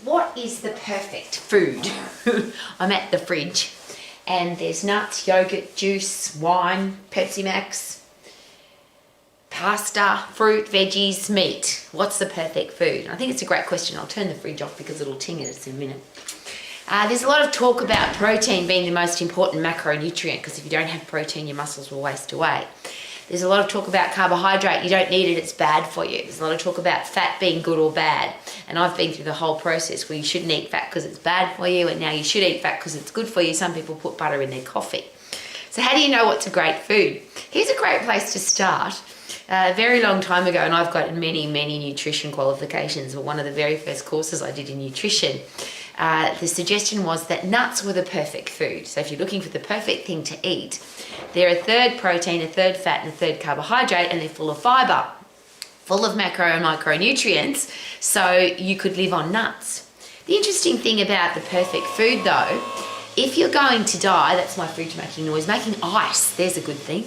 what is the perfect food? I'm at the fridge and there's nuts, yogurt, juice, wine, Pepsi Max, pasta, fruit, veggies, meat. What's the perfect food? I think it's a great question. I'll turn the fridge off because it'll ting at us in a minute. There's a lot of talk about protein being the most important macronutrient, because if you don't have protein, your muscles will waste away. There's a lot of talk about carbohydrate. You don't need it, it's bad for you. There's a lot of talk about fat being good or bad. And I've been through the whole process where you shouldn't eat fat because it's bad for you, and now you should eat fat because it's good for you. Some people put butter in their coffee. So how do you know what's a great food? Here's a great place to start. A very long time ago, and I've got many nutrition qualifications, but one of the very first courses I did in nutrition, the suggestion was that nuts were the perfect food. So if you're looking for the perfect thing to eat, they're a third protein, a third fat, and a third carbohydrate, and they're full of fiber, full of macro and micronutrients, so you could live on nuts. The interesting thing about the perfect food though, if you're going to die, that's my fridge making noise, making ice, there's a good thing.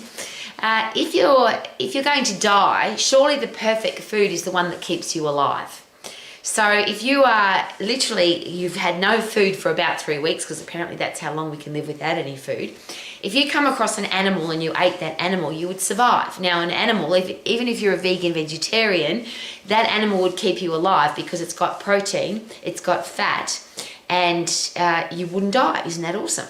If you're going to die, surely the perfect food is the one that keeps you alive. So if you are you've had no food for about 3 weeks, because apparently that's how long we can live without any food. If you come across an animal and you ate that animal, you would survive. Now an animal, even if you're a vegan vegetarian, that animal would keep you alive because it's got protein, it's got fat, and you wouldn't die. Isn't that awesome?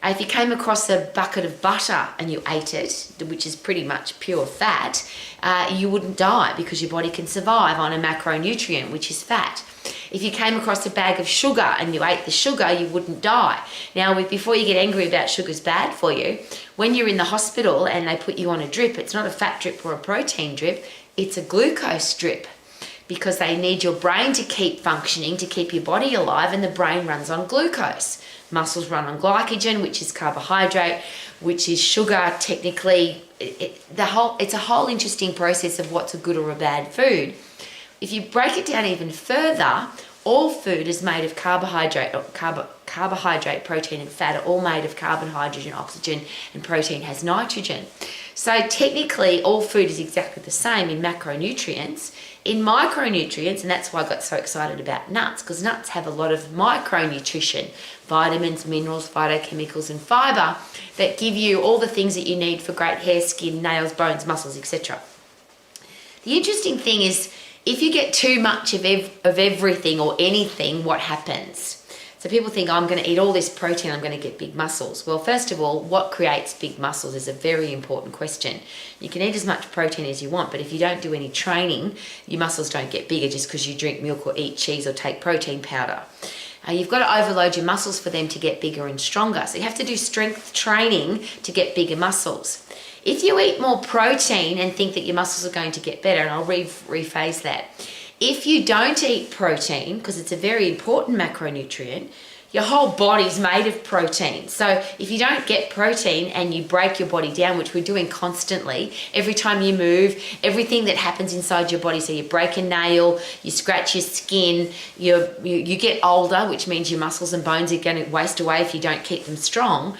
If you came across a bucket of butter and you ate it, which is pretty much pure fat, you wouldn't die because your body can survive on a macronutrient, which is fat. If you came across a bag of sugar and you ate the sugar, you wouldn't die. Now, before you get angry about sugar's bad for you, when you're in the hospital and they put you on a drip, it's not a fat drip or a protein drip, it's a glucose drip, because they need your brain to keep functioning, to keep your body alive, and the brain runs on glucose. Muscles run on glycogen, which is carbohydrate, which is sugar. Technically, it's a whole interesting process of what's a good or a bad food. If you break it down even further, all food is made of carbohydrate, protein and fat are all made of carbon, hydrogen, oxygen, and protein has nitrogen. So technically, all food is exactly the same in macronutrients. In micronutrients, and that's why I got so excited about nuts, because nuts have a lot of micronutrition, vitamins, minerals, phytochemicals, and fiber that give you all the things that you need for great hair, skin, nails, bones, muscles, etc. The interesting thing is, if you get too much of everything or anything, what happens? So people think, I'm going to eat all this protein, I'm going to get big muscles. Well, first of all, what creates big muscles is a very important question. You can eat as much protein as you want, but if you don't do any training, your muscles don't get bigger just because you drink milk or eat cheese or take protein powder. You've got to overload your muscles for them to get bigger and stronger. So you have to do strength training to get bigger muscles. If you eat more protein and think that your muscles are going to get better, and I'll rephrase that. If you don't eat protein, because it's a very important macronutrient, your whole body's made of protein. So if you don't get protein and you break your body down, which we're doing constantly, every time you move, everything that happens inside your body, so you break a nail, you scratch your skin, you get older, which means your muscles and bones are going to waste away if you don't keep them strong,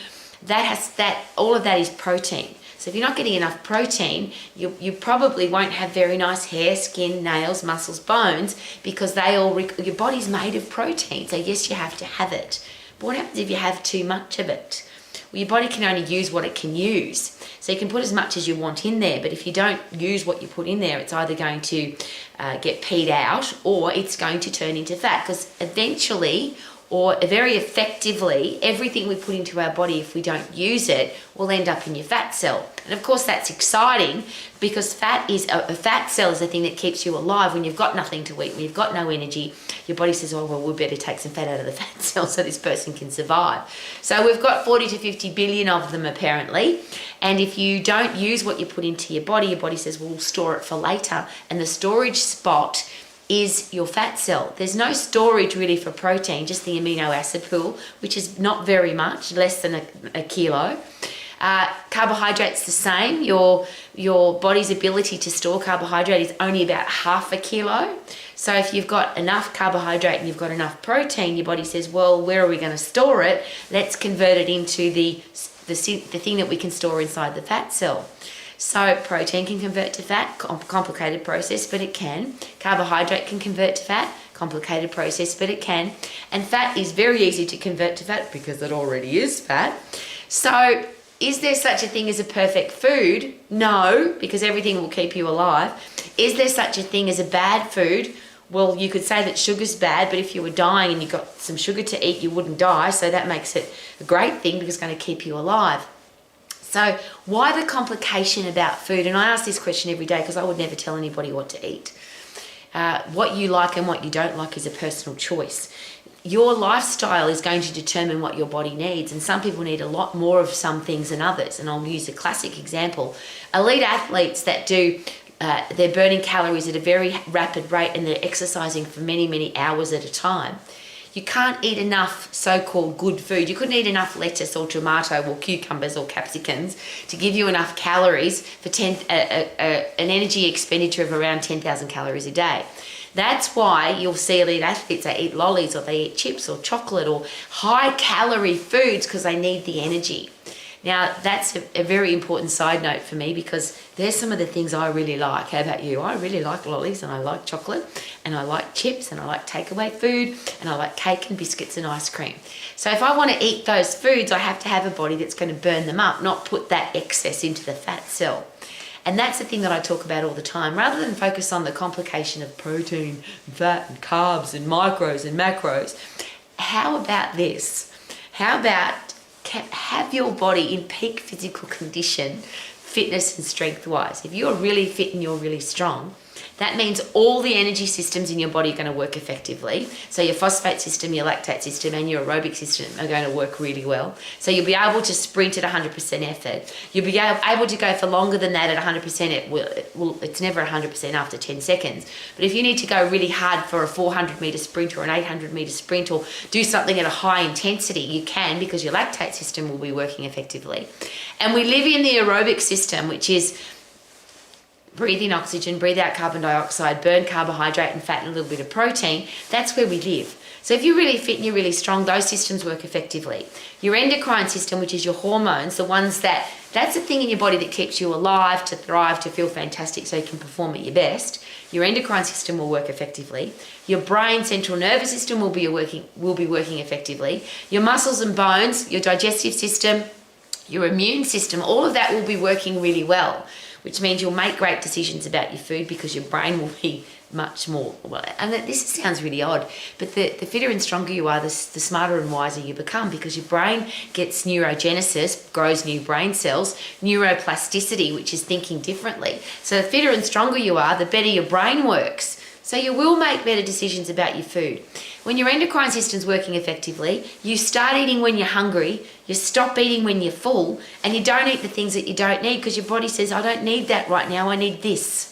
all of that is protein. So if you're not getting enough protein, you probably won't have very nice hair, skin, nails, muscles, bones, because your body's made of protein. So yes, you have to have it. But what happens if you have too much of it? Well, your body can only use what it can use. So you can put as much as you want in there, but if you don't use what you put in there, it's either going to get peed out or it's going to turn into fat, because eventually, or very effectively, everything we put into our body, if we don't use it, will end up in your fat cell. And of course that's exciting, because a fat cell is the thing that keeps you alive when you've got nothing to eat, when you've got no energy. Your body says, oh, well, we better take some fat out of the fat cell so this person can survive. So we've got 40 to 50 billion of them apparently. And if you don't use what you put into your body says, well, we'll store it for later. And the storage spot is your fat cell. There's no storage really for protein, just the amino acid pool, which is not very much, less than a kilo. Carbohydrate's the same. Your body's ability to store carbohydrate is only about half a kilo. So if you've got enough carbohydrate and you've got enough protein, your body says, well, where are we going to store it? Let's convert it into the thing that we can store inside the fat cell. So protein can convert to fat, complicated process, but it can. Carbohydrate can convert to fat, complicated process, but it can. And fat is very easy to convert to fat because it already is fat. So is there such a thing as a perfect food? No, because everything will keep you alive. Is there such a thing as a bad food? Well, you could say that sugar's bad, but if you were dying and you got some sugar to eat, you wouldn't die. So that makes it a great thing because it's going to keep you alive. So why the complication about food? And I ask this question every day because I would never tell anybody what to eat. What you like and what you don't like is a personal choice. Your lifestyle is going to determine what your body needs, and some people need a lot more of some things than others. And I'll use a classic example. Elite athletes that do, they're burning calories at a very rapid rate and they're exercising for many, many hours at a time. You can't eat enough so-called good food. You couldn't eat enough lettuce or tomato or cucumbers or capsicums to give you enough calories for an energy expenditure of around 10,000 calories a day. That's why you'll see elite athletes, they eat lollies or they eat chips or chocolate or high-calorie foods because they need the energy. Now, that's a very important side note for me because there's some of the things I really like. How about you? I really like lollies and I like chocolate and I like chips and I like takeaway food and I like cake and biscuits and ice cream. So if I want to eat those foods, I have to have a body that's going to burn them up, not put that excess into the fat cell. And that's the thing that I talk about all the time. Rather than focus on the complication of protein, fat and carbs and micros and macros, how about this? How about have your body in peak physical condition, fitness and strength wise? If you're really fit and you're really strong, that means all the energy systems in your body are going to work effectively. So your phosphate system, your lactate system and your aerobic system are going to work really well. So you'll be able to sprint at 100% effort. You'll be able to go for longer than that at 100%. It's never 100% after 10 seconds. But if you need to go really hard for a 400 meter sprint or an 800 meter sprint or do something at a high intensity, you can because your lactate system will be working effectively. And we live in the aerobic system, which is breathe in oxygen, breathe out carbon dioxide, burn carbohydrate and fat and a little bit of protein. That's where we live. So if you're really fit and you're really strong, those systems work effectively. Your endocrine system, which is your hormones, the ones that's the thing in your body that keeps you alive, to thrive, to feel fantastic so you can perform at your best. Your endocrine system will work effectively. Your brain, central nervous system will be working effectively. Your muscles and bones, your digestive system, your immune system, all of that will be working really well, which means you'll make great decisions about your food because your brain will be much more, well, and this sounds really odd, but the fitter and stronger you are, the smarter and wiser you become because your brain gets neurogenesis, grows new brain cells, neuroplasticity, which is thinking differently. So the fitter and stronger you are, the better your brain works. So you will make better decisions about your food. When your endocrine system's working effectively, you start eating when you're hungry, you stop eating when you're full, and you don't eat the things that you don't need because your body says, I don't need that right now, I need this.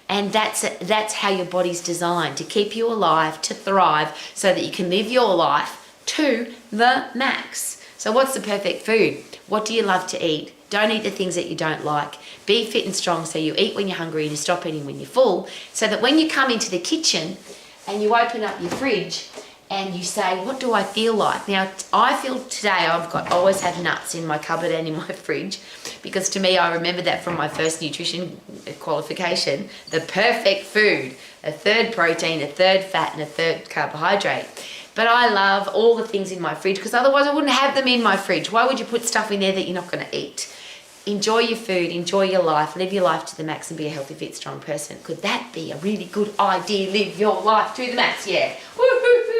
And that's how your body's designed, to keep you alive, to thrive, so that you can live your life to the max. So what's the perfect food? What do you love to eat? Don't eat the things that you don't like. Be fit and strong so you eat when you're hungry and you stop eating when you're full, so that when you come into the kitchen and you open up your fridge and you say, what do I feel like? Now, I feel today I always have nuts in my cupboard and in my fridge because to me, I remember that from my first nutrition qualification, the perfect food, a third protein, a third fat and a third carbohydrate. But I love all the things in my fridge because otherwise I wouldn't have them in my fridge. Why would you put stuff in there that you're not going to eat? Enjoy your food, enjoy your life, live your life to the max and be a healthy, fit, strong person. Could that be a really good idea? Live your life to the max, yeah. Woo-hoo-hoo.